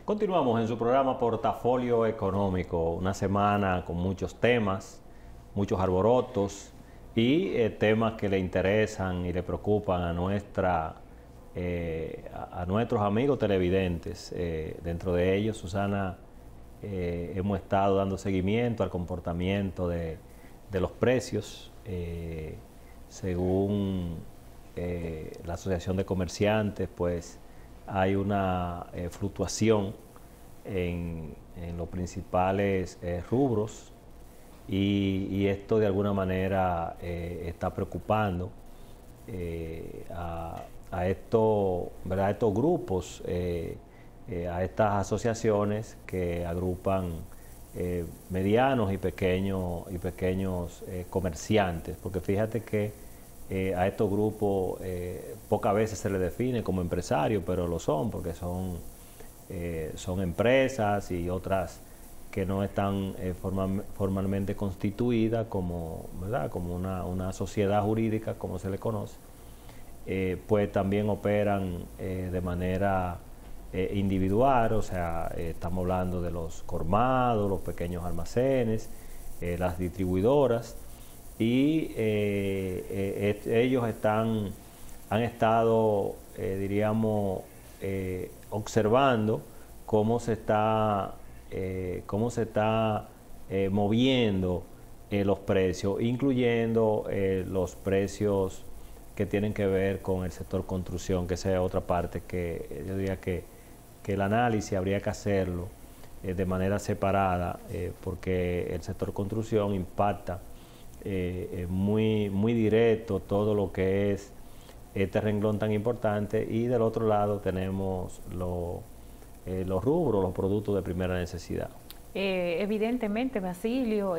Continuamos en su programa Portafolio Económico, una semana con muchos temas, muchos alborotos y temas que le interesan y le preocupan a nuestros amigos televidentes. Dentro de ellos, Susana, hemos estado dando seguimiento al comportamiento de los precios, según la Asociación de Comerciantes, pues hay una fluctuación en los principales rubros y esto de alguna manera está preocupando ¿verdad? A estos grupos, a estas asociaciones que agrupan medianos y pequeños comerciantes, porque fíjate que a estos grupos pocas veces se les define como empresarios, pero lo son porque son empresas y otras que no están formalmente constituidas como, ¿verdad? Como una sociedad jurídica, como se le conoce, pues también operan de manera individual, o sea, estamos hablando de los colmados, los pequeños almacenes, las distribuidoras, y ellos han estado, diríamos, observando cómo se está moviendo los precios, incluyendo los precios que tienen que ver con el sector construcción, que esa es otra parte que yo diría que el análisis habría que hacerlo de manera separada, porque el sector construcción impacta muy directo todo lo que es este renglón tan importante, y del otro lado tenemos los rubros, los productos de primera necesidad. Evidentemente, Basilio,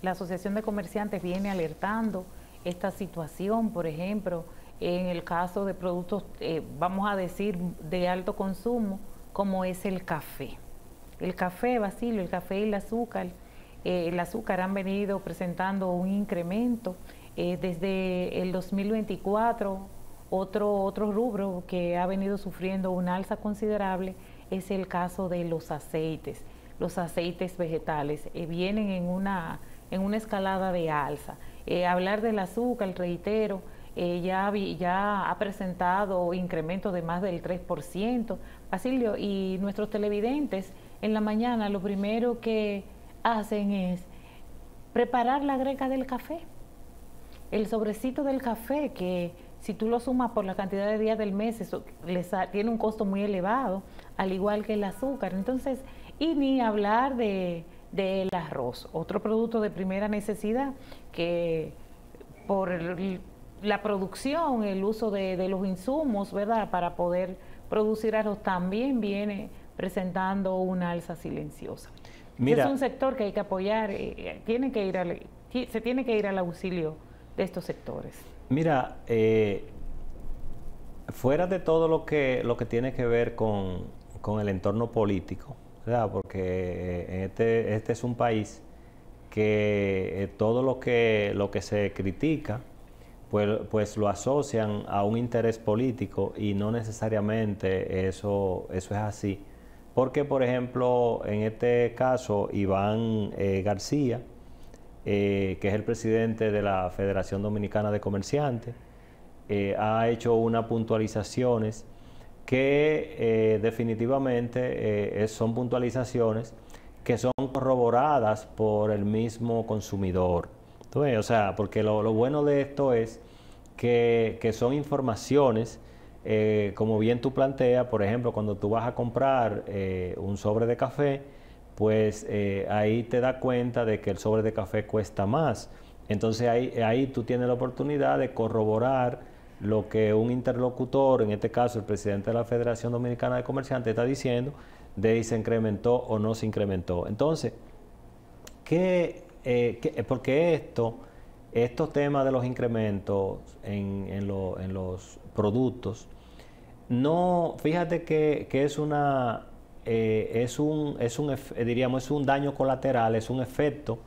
la Asociación de Comerciantes viene alertando esta situación, por ejemplo, en el caso de productos, vamos a decir, de alto consumo, como es el café. El café, Basilio, el café y el azúcar han venido presentando un incremento desde el 2024. Otro rubro que ha venido sufriendo una alza considerable es el caso de los aceites. Los aceites vegetales vienen en una escalada de alza. Hablar del azúcar, reitero, ya ha presentado incrementos de más del 3%. Basilio, y nuestros televidentes en la mañana lo primero que hacen es preparar la greca del café, el sobrecito del café, que si tú lo sumas por la cantidad de días del mes, eso tiene un costo muy elevado, al igual que el azúcar. Entonces, y ni hablar del arroz, otro producto de primera necesidad que por la producción, el uso de los insumos, ¿verdad?, para poder producir arroz, también viene presentando una alza silenciosa. Mira, es un sector que hay que apoyar, se tiene que ir al auxilio de estos sectores. Mira, fuera de todo lo que tiene que ver con el entorno político, ¿verdad? Porque este es un país que todo lo que se critica, pues lo asocian a un interés político, y no necesariamente eso es así. Porque, por ejemplo, en este caso, Iván García, que es el presidente de la Federación Dominicana de Comerciantes, ha hecho unas puntualizaciones que definitivamente son puntualizaciones que son corroboradas por el mismo consumidor. Entonces, o sea, porque lo bueno de esto es que son informaciones, como bien tú planteas. Por ejemplo, cuando tú vas a comprar un sobre de café, pues ahí te das cuenta de que el sobre de café cuesta más. Entonces ahí tú tienes la oportunidad de corroborar lo que un interlocutor, en este caso el presidente de la Federación Dominicana de Comerciantes, está diciendo de si se incrementó o no se incrementó. Entonces, porque estos temas de los incrementos en los productos, no, fíjate que es diríamos, es un daño colateral, es un efecto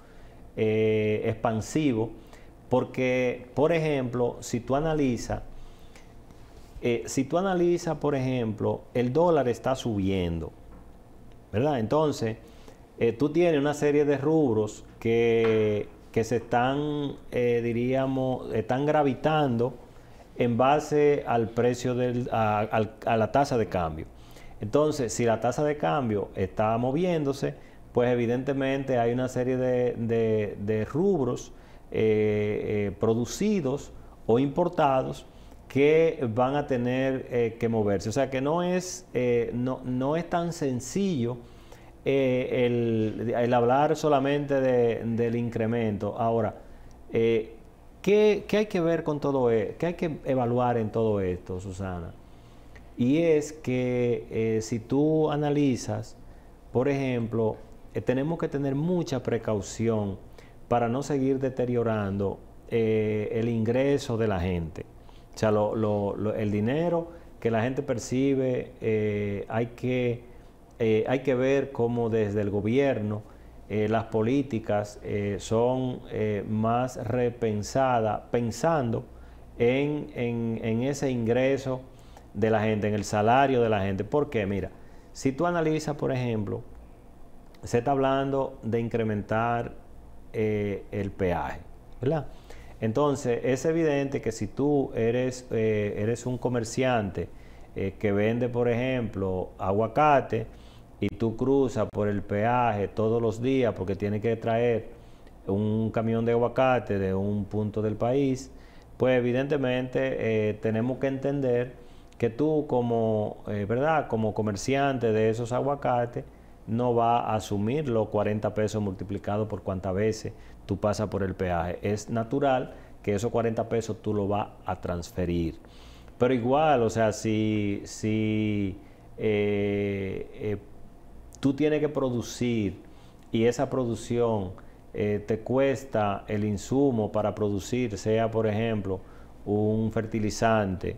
expansivo, porque, por ejemplo, si tú analizas, por ejemplo, el dólar está subiendo, ¿verdad? Entonces, tú tienes una serie de rubros que se están, diríamos, están gravitando en base al precio a la tasa de cambio. Entonces, si la tasa de cambio está moviéndose, pues evidentemente hay una serie de rubros producidos o importados que van a tener que moverse. O sea que no es tan sencillo el hablar solamente del incremento. Ahora, ¿qué hay que ver con todo esto? ¿Qué hay que evaluar en todo esto, Susana? Y es que si tú analizas, por ejemplo, tenemos que tener mucha precaución para no seguir deteriorando el ingreso de la gente. O sea, el dinero que la gente percibe, hay que ver cómo desde el gobierno las políticas son más repensadas, pensando en ese ingreso de la gente, en el salario de la gente. ¿Por qué? Mira, si tú analizas, por ejemplo, se está hablando de incrementar el peaje, ¿verdad? Entonces, es evidente que si tú eres un comerciante que vende, por ejemplo, aguacate, y tú cruzas por el peaje todos los días porque tienes que traer un camión de aguacate de un punto del país, pues evidentemente tenemos que entender que tú ¿verdad? Como comerciante de esos aguacates no va a asumir los 40 pesos multiplicados por cuántas veces tú pasas por el peaje. Es natural que esos 40 pesos tú lo vas a transferir. Pero igual, o sea, si tú tienes que producir y esa producción te cuesta el insumo para producir, sea por ejemplo un fertilizante,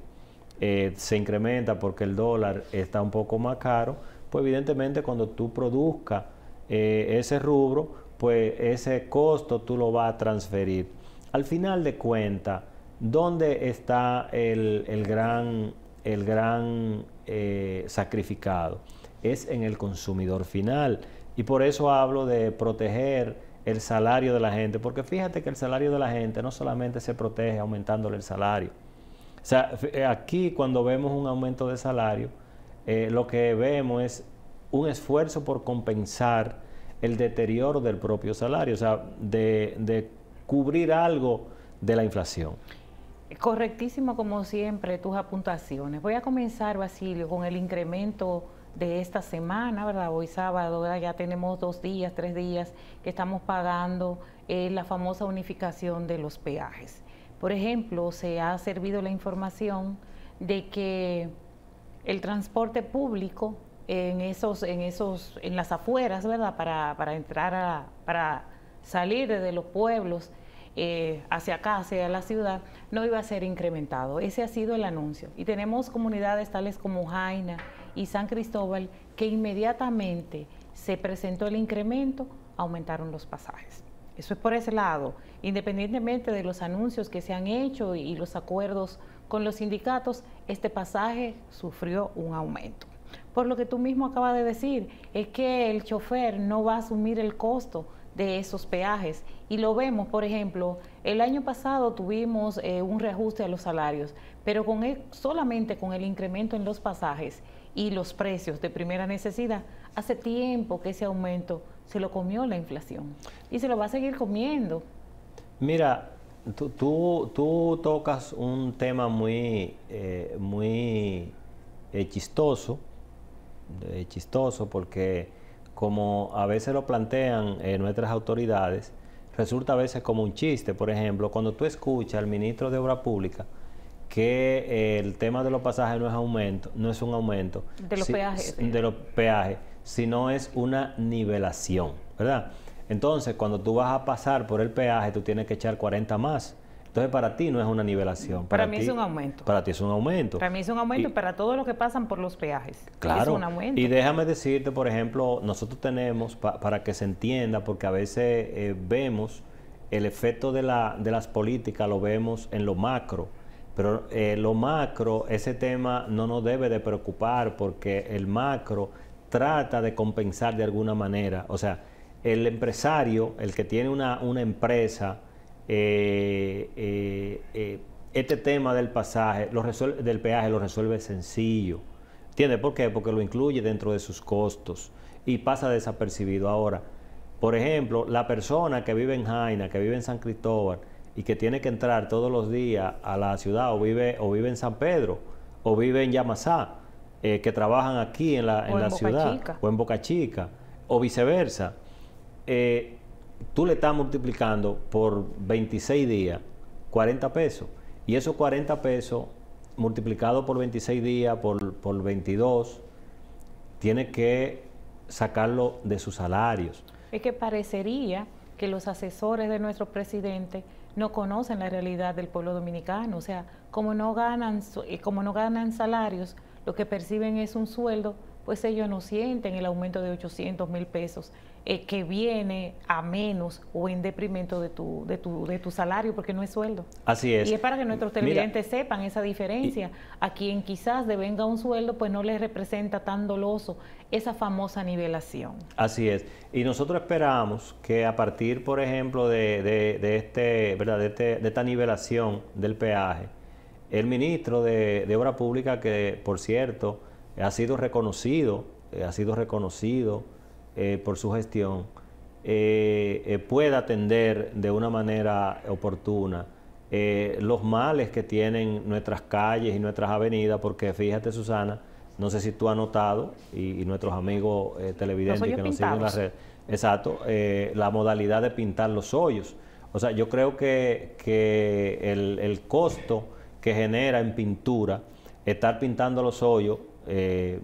se incrementa porque el dólar está un poco más caro, pues evidentemente cuando tú produzcas ese rubro, pues ese costo tú lo vas a transferir. Al final de cuentas, ¿dónde está el gran sacrificado? Es en el consumidor final. Y por eso hablo de proteger el salario de la gente, porque fíjate que el salario de la gente no solamente se protege aumentándole el salario. O sea, aquí cuando vemos un aumento de salario, lo que vemos es un esfuerzo por compensar el deterioro del propio salario, o sea, de cubrir algo de la inflación. Correctísimo, como siempre, tus apuntaciones. Voy a comenzar, Basilio, con el incremento de esta semana, ¿verdad? Hoy sábado, ¿verdad? Ya tenemos 2 días, 3 días que estamos pagando la famosa unificación de los peajes. Por ejemplo, se ha servido la información de que el transporte público en las afueras, ¿verdad? Para salir de los pueblos hacia acá, hacia la ciudad, no iba a ser incrementado. Ese ha sido el anuncio. Y tenemos comunidades tales como Jaina y San Cristóbal que inmediatamente se presentó el incremento, aumentaron los pasajes. Eso es por ese lado. Independientemente de los anuncios que se han hecho y los acuerdos con los sindicatos, este pasaje sufrió un aumento. Por lo que tú mismo acabas de decir, es que el chofer no va a asumir el costo de esos peajes. Y lo vemos, por ejemplo, el año pasado tuvimos un reajuste a los salarios, pero solamente con el incremento en los pasajes y los precios de primera necesidad, hace tiempo que ese aumento se lo comió la inflación y se lo va a seguir comiendo. Mira, tú tocas un tema muy chistoso porque como a veces lo plantean nuestras autoridades, resulta a veces como un chiste. Por ejemplo, cuando tú escuchas al ministro de Obras Públicas que el tema de los pasajes no es un aumento de los peajes, de los peajes, sino es una nivelación, ¿verdad? Entonces, cuando tú vas a pasar por el peaje, tú tienes que echar 40 más. Entonces, para ti no es una nivelación. Para mí es un aumento. Para ti es un aumento. Para mí es un aumento y para todos los que pasan por los peajes. Claro. Es un aumento. Y déjame decirte, por ejemplo, nosotros tenemos, para que se entienda, porque a veces vemos el efecto de las políticas, lo vemos en lo macro. Pero lo macro, ese tema no nos debe de preocupar porque el macro trata de compensar de alguna manera. O sea, el empresario, el que tiene una empresa, este tema del pasaje, del peaje lo resuelve sencillo. ¿Entiendes por qué? Porque lo incluye dentro de sus costos y pasa desapercibido. Ahora, por ejemplo, la persona que vive en Jaina, que vive en San Cristóbal y que tiene que entrar todos los días a la ciudad o vive en San Pedro o vive en Yamasá, que trabajan aquí en la ciudad o en Boca Chica o viceversa, tú le estás multiplicando por 26 días 40 pesos y esos 40 pesos multiplicado por 26 días por 22 tiene que sacarlo de sus salarios. Es que parecería que los asesores de nuestro presidente no conocen la realidad del pueblo dominicano. O sea, como no ganan salarios, lo que perciben es un sueldo, pues ellos no sienten el aumento de 800,000 pesos que viene a menos o en detrimento de tu salario, porque no es sueldo. Así es. Y es para que nuestros televidentes sepan esa diferencia. A quien quizás devenga un sueldo, pues no les representa tan doloso esa famosa nivelación. Así es. Y nosotros esperamos que a partir, por ejemplo, de esta nivelación del peaje, el ministro de Obra Pública, que por cierto ha sido reconocido por su gestión, pueda atender de una manera oportuna los males que tienen nuestras calles y nuestras avenidas, porque fíjate, Susana, no sé si tú has notado, y nuestros amigos televidentes que nos siguen en la red, exacto, la modalidad de pintar los hoyos. O sea, yo creo que el costo que genera en pintura estar pintando los hoyos,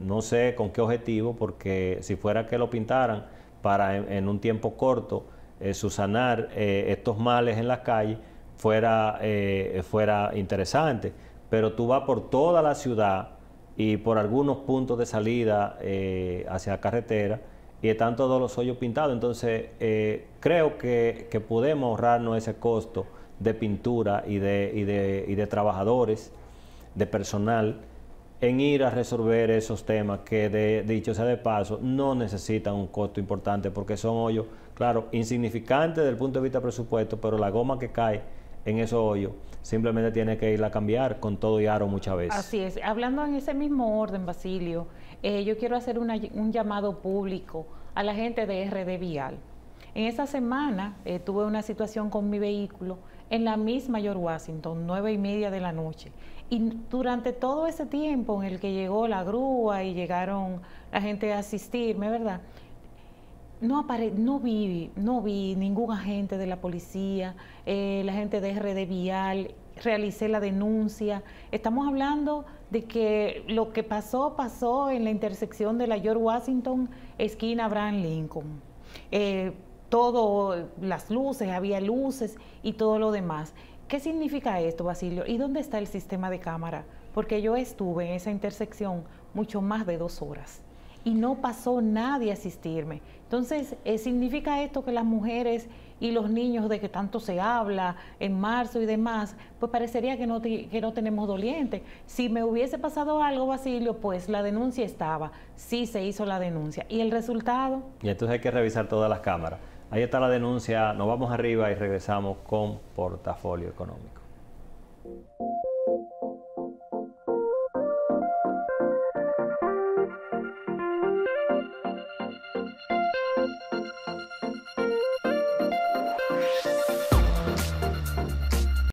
no sé con qué objetivo, porque si fuera que lo pintaran para en un tiempo corto subsanar estos males en las calles, fuera interesante. Pero tú vas por toda la ciudad y por algunos puntos de salida hacia la carretera y están todos los hoyos pintados. Entonces, creo que podemos ahorrarnos ese costo de pintura y de trabajadores, de personal, en ir a resolver esos temas que, dicho sea de paso, no necesitan un costo importante, porque son hoyos, claro, insignificantes desde el punto de vista del presupuesto, pero la goma que cae en esos hoyos simplemente tiene que irla a cambiar con todo y aro muchas veces. Así es. Hablando en ese mismo orden, Basilio, yo quiero hacer un llamado público a la gente de RD Vial. En esta semana tuve una situación con mi vehículo en la misma George Washington, 9:30 de la noche. Y durante todo ese tiempo en el que llegó la grúa y llegaron la gente a asistirme, ¿verdad? No vi ningún agente de la policía, la gente de RD Vial, realicé la denuncia. Estamos hablando de que lo que pasó en la intersección de la George Washington, esquina Abraham Lincoln. Las luces, había luces y todo lo demás. ¿Qué significa esto, Basilio? ¿Y dónde está el sistema de cámara? Porque yo estuve en esa intersección mucho más de 2 horas y no pasó nadie a asistirme. Entonces, ¿significa esto que las mujeres y los niños de que tanto se habla en marzo y demás, pues parecería que no tenemos doliente? Si me hubiese pasado algo, Basilio, pues la denuncia estaba, sí se hizo la denuncia. ¿Y el resultado? Y entonces hay que revisar todas las cámaras. Ahí está la denuncia, nos vamos arriba y regresamos con Portafolio Económico.